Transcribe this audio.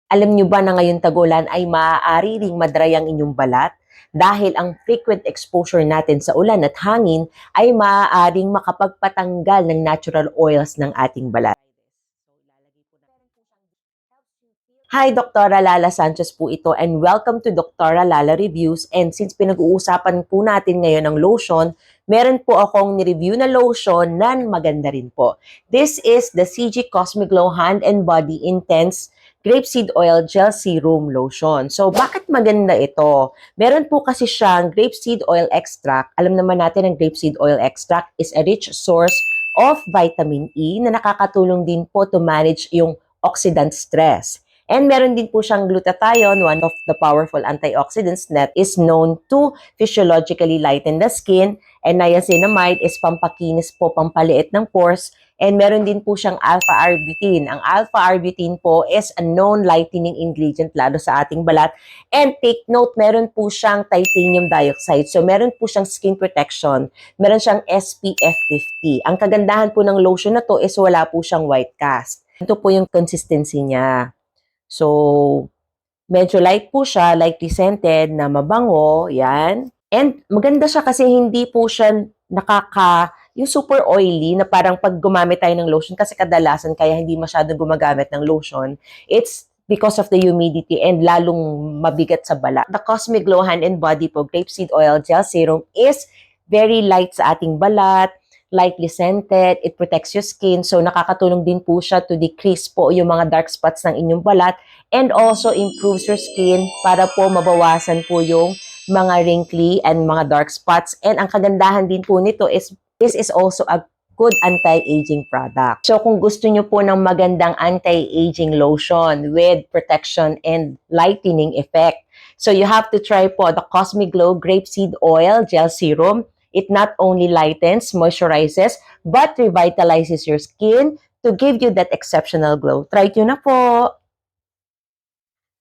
Alam niyo ba na ngayon tag-ulan ay maaari ring madry ang inyong balat? Dahil ang frequent exposure natin sa ulan at hangin ay maaaring makapagpatanggal ng natural oils ng ating balat. Hi, Dr. Lala Sanchez po ito and welcome to Dr. Lala Reviews. And since pinag-uusapan po natin ngayon ng lotion, meron po akong ni-review na lotion na maganda rin po. This is the CG Cosmic Glow Hand and Body Intense Grapeseed Oil Gel Serum Lotion. So, bakit maganda ito? Meron po kasi siyang grapeseed oil extract. Alam naman natin ang grapeseed oil extract is a rich source of vitamin E na nakakatulong din po to manage yung oxidant stress. And meron din po siyang glutathione, one of the powerful antioxidants that is known to physiologically lighten the skin. And niacinamide is pampakinis po, pampaliit ng pores. And meron din po siyang alpha-arbutin. Ang alpha-arbutin po is a known lightening ingredient lalo sa ating balat. And take note, meron po siyang titanium dioxide. So meron po siyang skin protection. Meron siyang SPF 50. Ang kagandahan po ng lotion na to is wala po siyang white cast. Ito po yung consistency niya. So, medyo light po siya, lightly scented, na mabango, yan. And maganda siya kasi hindi po siya yung super oily na parang pag gumamit tayo ng lotion, kasi kadalasan kaya hindi masyadong gumagamit ng lotion, it's because of the humidity and lalong mabigat sa balat. The Cosmic Glow Hand and Body po Grapeseed Oil Gel Serum is very light sa ating balat, lightly scented, it protects your skin, so nakakatulong din po siya to decrease po yung mga dark spots ng inyong balat and also improves your skin para po mabawasan po yung mga wrinkly and mga dark spots. And ang kagandahan din po nito is this is also a good anti-aging product. So kung gusto nyo po ng magandang anti-aging lotion with protection and lightening effect, so you have to try po the Cosmic Glow Grapeseed Oil Gel Serum. It not only lightens, moisturizes, but revitalizes your skin to give you that exceptional glow. Try nyo na po!